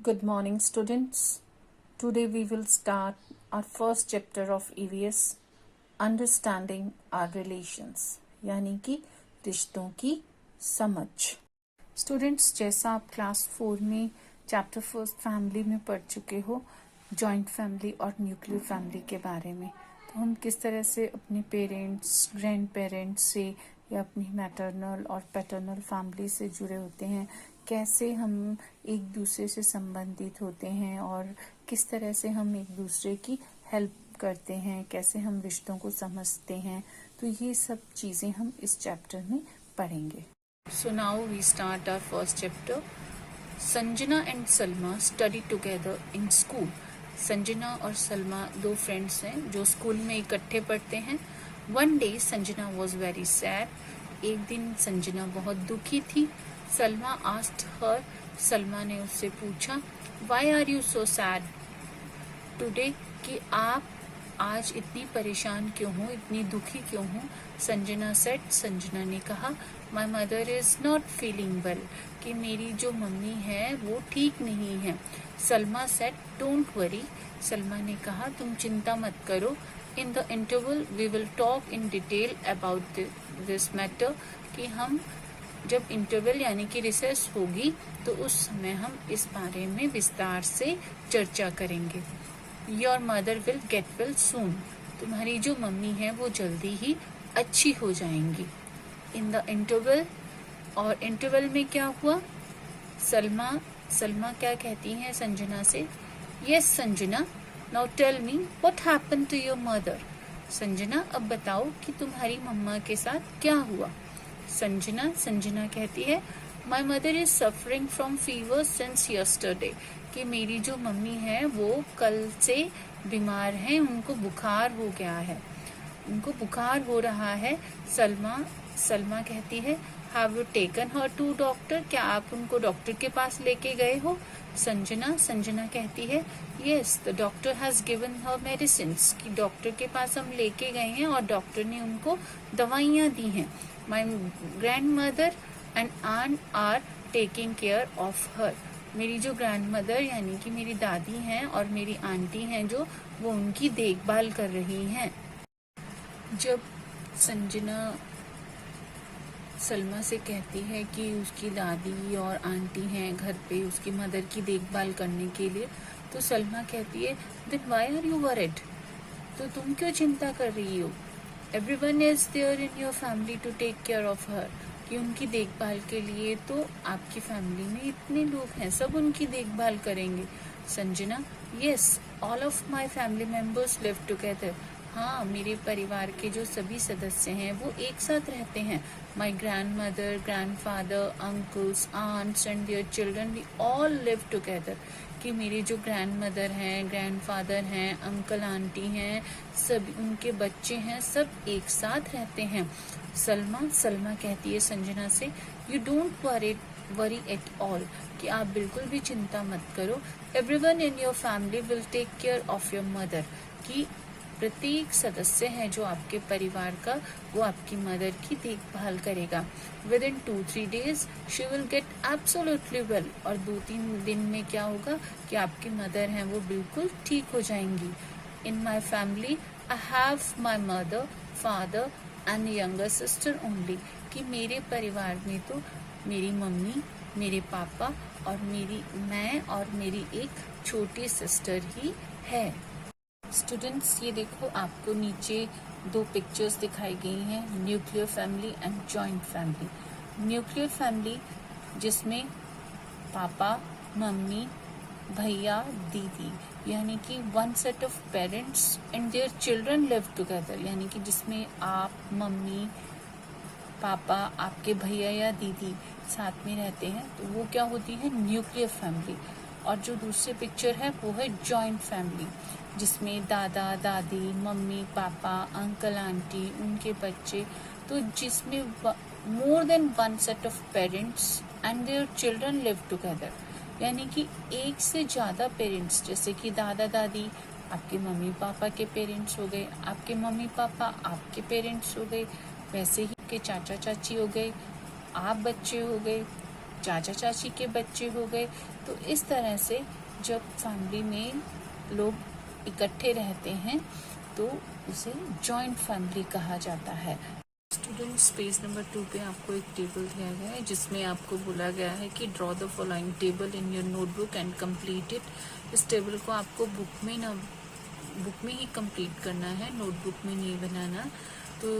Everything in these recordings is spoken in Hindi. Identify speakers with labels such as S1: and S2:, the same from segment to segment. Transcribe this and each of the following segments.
S1: Good morning, students. Today we will start our first chapter of EVS, Understanding Our Relations, यानी कि रिश्तों की समझ। स्टूडेंट्स, जैसा आप क्लास 4 में चैप्टर फर्स्ट फैमिली में पढ़ चुके हो, जॉइंट फैमिली और न्यूक्लियर फैमिली के बारे में, तो हम किस तरह से अपने पेरेंट्स, ग्रैंड पेरेंट्स से या अपनी मैटरनल और पैटर्नल फैमिली से जुड़े होते हैं, कैसे हम एक दूसरे से संबंधित होते हैं और किस तरह से हम एक दूसरे की हेल्प करते हैं, कैसे हम रिश्तों को समझते हैं। तो ये सब चीज़ें हम इस चैप्टर में पढ़ेंगे। So now we start our first chapter. Sanjana and Salma study together in school. Sanjana और सलमा दो फ्रेंड्स हैं जो स्कूल में इकट्ठे पढ़ते हैं। One day Sanjana was very sad. एक दिन संजना बहुत दुखी थी। सलमा आस्क्ड हर, सलमा ने उससे पूछा, why are you so sad today, कि आप आज इतनी परेशान क्यों हो, इतनी दुखी क्यों हो। संजना सेड, संजना ने कहा, my mother is not feeling well, कि मेरी जो मम्मी है वो ठीक नहीं है। Salma said, don't worry, Salma ने कहा, तुम चिंता मत करो। In the interval we will talk in detail about this matter, कि हम जब इंटरवल यानी कि रिसेस होगी तो उस समय हम इस बारे में विस्तार से चर्चा करेंगे। Your mother will get well soon, तुम्हारी जो मम्मी है वो जल्दी ही अच्छी हो जाएंगी। इन द इंटरवल, और इंटरवल में क्या हुआ, सलमा क्या कहती हैं संजना से, yes Sanjana, now tell me what happened to your mother. Sanjana, अब बताओ कि तुम्हारी मम्मा के साथ क्या हुआ। संजना कहती है, माई mother is suffering from fever since yesterday, कि मेरी जो मम्मी है वो कल से बीमार हैं, उनको बुखार हो गया है, उनको बुखार हो रहा है। सलमा कहती है, have you taken her to doctor, क्या आप उनको डॉक्टर के पास लेके गए हो। संजना कहती है, yes the doctor has given her medicines, कि डॉक्टर के पास हम लेके गए हैं और डॉक्टर ने उनको दवाइयाँ दी हैं। My grand mother and aunt are taking care of her, मेरी जो ग्रैंड मदर यानी कि मेरी दादी हैं और मेरी आंटी हैं जो, वो उनकी देखभाल कर रही हैं। जब संजना सलमा से कहती है कि उसकी दादी और आंटी हैं घर पे उसकी मदर की देखभाल करने के लिए, तो सलमा कहती है, then why are you worried, तो तुम क्यों चिंता कर रही हो। Everyone is there in your family to take care of her, कि उनकी देखभाल के लिए तो आपकी फैमिली में इतने लोग हैं, सब उनकी देखभाल करेंगे। Sanjana, yes all of my family members live together, हाँ मेरे परिवार के जो सभी सदस्य हैं वो एक साथ रहते हैं। My grand mother, grand father, uncles, aunts and their children, we all live together, कि मेरे जो ग्रैंड मदर हैं, ग्रैंड फादर हैं, अंकल आंटी हैं, सब उनके बच्चे हैं, सब एक साथ रहते हैं। सलमा कहती है संजना से, you don't worry at all, कि आप बिल्कुल भी चिंता मत करो। Everyone in your family will take care of your mother, कि प्रत्येक सदस्य है जो आपके परिवार का वो आपकी मदर की देखभाल करेगा। With in 2-3 days she will get absolutely well, और 2-3 दिन में क्या होगा कि आपकी मदर हैं वो बिल्कुल ठीक हो जाएंगी। In my family I have my mother, father and younger sister only, कि मेरे परिवार में तो मेरी मम्मी, मेरे पापा और मैं और मेरी एक छोटी सिस्टर ही है। स्टूडेंट्स, ये देखो आपको नीचे 2 पिक्चर्स दिखाई गई हैं, nuclear family and joint family. Nuclear family जिसमें पापा, मम्मी, भैया, दीदी, यानी कि one set of parents and their children live together, यानी कि जिसमें आप, मम्मी, पापा, आपके भैया या दीदी साथ में रहते हैं, तो वो क्या होती है, न्यूक्लियर फैमिली। और जो दूसरी पिक्चर है वो है जॉइंट फैमिली, जिसमें दादा, दादी, मम्मी, पापा, अंकल, आंटी, उनके बच्चे, तो जिसमें more than one set of parents and their children live together, यानी कि एक से ज़्यादा पेरेंट्स, जैसे कि दादा दादी आपके मम्मी पापा के पेरेंट्स हो गए, आपके मम्मी पापा आपके पेरेंट्स हो गए, वैसे ही आपके चाचा चाची हो गए, आप बच्चे हो गए, चाचा चाची के बच्चे हो गए। तो इस तरह से जब फैमिली में लोग इकट्ठे रहते हैं तो उसे जॉइंट फैमिली कहा जाता है। स्टूडेंट्स, पेज नंबर 2 पे आपको एक टेबल दिया गया है जिसमें आपको बोला गया है कि draw the following table in your notebook and complete it. इस टेबल को आपको बुक में ही कंप्लीट करना है, नोटबुक में नहीं बनाना। तो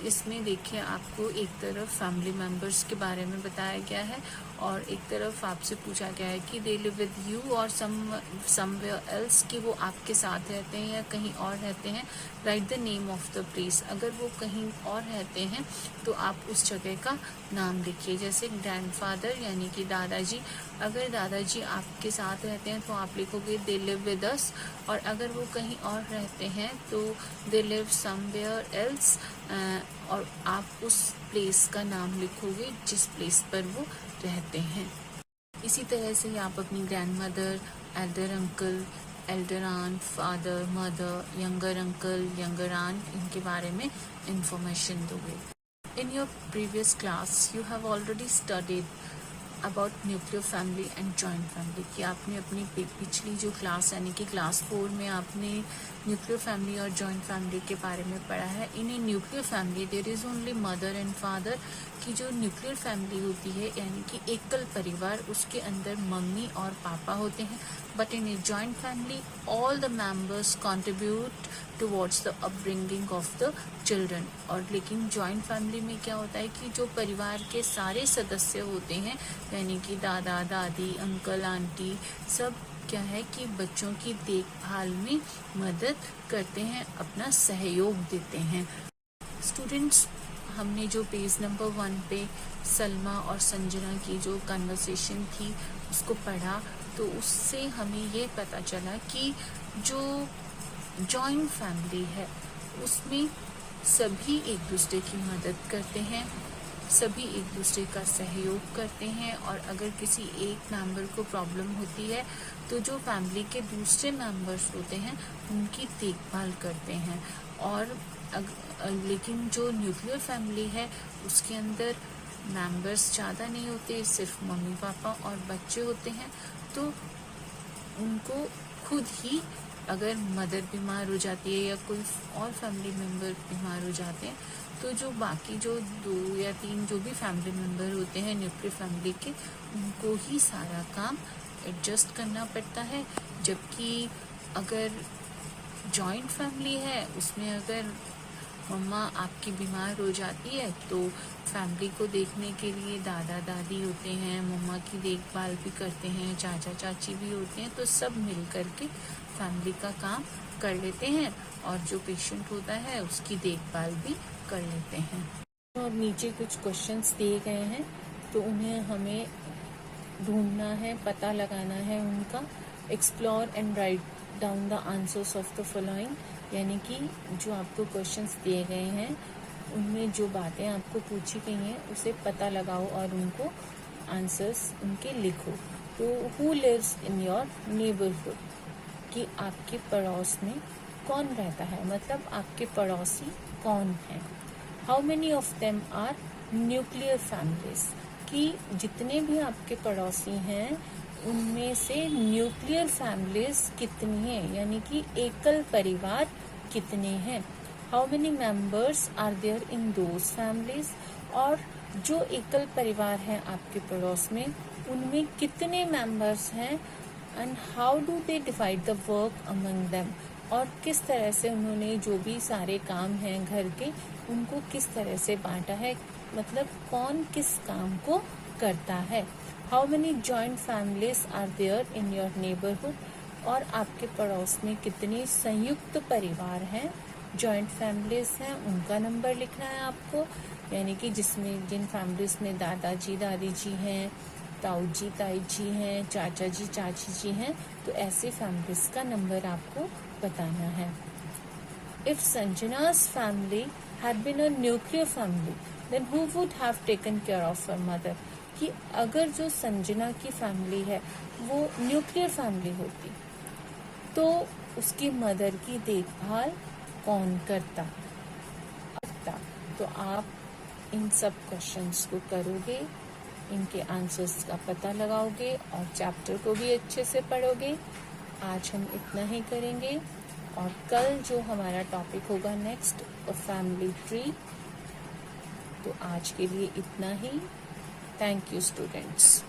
S1: इसमें देखिए आपको एक तरफ फैमिली मेम्बर्स के बारे में बताया गया है और एक तरफ आपसे पूछा गया है कि दे लिव विद यू और समवेयर एल्स, कि वो आपके साथ रहते हैं या कहीं और रहते हैं। Right the name of the place, अगर वो कहीं और रहते हैं तो आप उस जगह का नाम लिखिए। जैसे ग्रैंडफादर यानी कि दादाजी, अगर दादाजी आपके साथ रहते हैं तो आप लिखोगे दे लिव विद अस, और अगर वो कहीं और रहते हैं तो दे लिव समवेयर एल्स, और आप उस प्लेस का नाम लिखोगे जिस प्लेस पर वो रहते हैं। इसी तरह से आप अपनी grand mother, elder uncle, elder aunt, father, mother, younger uncle, younger aunt, इनके बारे में इंफॉर्मेशन दोगे। In your previous class you have already studied about nuclear family and joint family, कि आपने अपनी पिछली जो क्लास यानी कि क्लास 4 में आपने न्यूक्लियर फैमिली और जॉइंट फैमिली के बारे में पढ़ा है। In a nuclear family there is only mother and father, कि जो न्यूक्लियर फैमिली होती है यानी कि एकल परिवार, उसके अंदर मम्मी और पापा होते हैं। But in a joint family all the members contribute towards the upbringing of the children. और लेकिन जॉइंट फैमिली में क्या होता है कि जो परिवार के सारे सदस्य होते हैं यानी कि दादा दादी, अंकल आंटी, सब क्या है कि बच्चों की देखभाल में मदद करते हैं, अपना सहयोग देते हैं। स्टूडेंट्स, हमने जो पेज नंबर 1 पे सलमा और संजना की जो कन्वर्सेशन थी उसको पढ़ा, तो उससे हमें ये पता चला कि जो जॉइंट फैमिली है उसमें सभी एक दूसरे की मदद करते हैं, सभी एक दूसरे का सहयोग करते हैं, और अगर किसी एक मेंबर को प्रॉब्लम होती है तो जो फैमिली के दूसरे मेंबर्स होते हैं उनकी देखभाल करते हैं। और लेकिन जो न्यूक्लियर फैमिली है उसके अंदर मेंबर्स ज़्यादा नहीं होते, सिर्फ मम्मी पापा और बच्चे होते हैं। तो उनको खुद ही अगर मदर बीमार हो जाती है या कोई और फैमिली मेम्बर बीमार हो जाते हैं तो जो बाकी जो 2 या 3 जो भी फैमिली मेम्बर होते हैं न्यूक्लियर फैमिली के, उनको ही सारा काम एडजस्ट करना पड़ता है। जबकि अगर जॉइंट फैमिली है उसमें अगर मम्मा आपकी बीमार हो जाती है तो फैमिली को देखने के लिए दादा दादी होते हैं, मम्मा की देखभाल भी करते हैं, चाचा चाची भी होते हैं, तो सब मिल कर के फैमिली का काम कर लेते हैं और जो पेशेंट होता है उसकी देखभाल भी कर लेते हैं। और नीचे कुछ क्वेश्चंस दिए गए हैं तो उन्हें हमें ढूंढना है, पता लगाना है उनका। Explore and write down the answers of the following, यानी कि जो आपको क्वेश्चंस दिए गए हैं उनमें जो बातें आपको पूछी गई हैं उसे पता लगाओ और उनको आंसर्स उनके लिखो। तो who lives in your neighbourhood, कि आपके पड़ोस में कौन रहता है, मतलब आपके पड़ोसी कौन हैं। How many of them are nuclear families, कि जितने भी आपके पड़ोसी हैं उनमें से न्यूक्लियर फैमिलीज कितनी हैं, यानी कि एकल परिवार कितने हैं। How many members are there in those families, और जो एकल परिवार है आपके पड़ोस में उनमें कितने मेंबर्स हैं। And how do they divide the work among them, और किस तरह से उन्होंने जो भी सारे काम हैं घर के उनको किस तरह से बांटा है, मतलब कौन किस काम को करता है। How many joint families are there in your neighbourhood, और आपके पड़ोस में कितने संयुक्त परिवार हैं, जॉइंट फैमिलीज हैं, उनका नंबर लिखना है आपको। यानी कि जिन फैमिलीज में दादाजी दादी जी हैं, ताऊ जी ताई जी हैं, चाचा जी चाची जी हैं, तो ऐसे फैमिलीज का नंबर आपको बताना है। If Sanjana's family had been a nuclear family, then who would have taken care of her mother, कि अगर जो संजना की फैमिली है वो न्यूक्लियर फैमिली होती तो उसकी मदर की देखभाल कौन करता। तो आप इन सब क्वेश्चंस को करोगे, इनके आंसर्स का पता लगाओगे और चैप्टर को भी अच्छे से पढ़ोगे। आज हम इतना ही करेंगे और कल जो हमारा टॉपिक होगा नेक्स्ट फैमिली ट्री। तो आज के लिए इतना ही। Thank you students.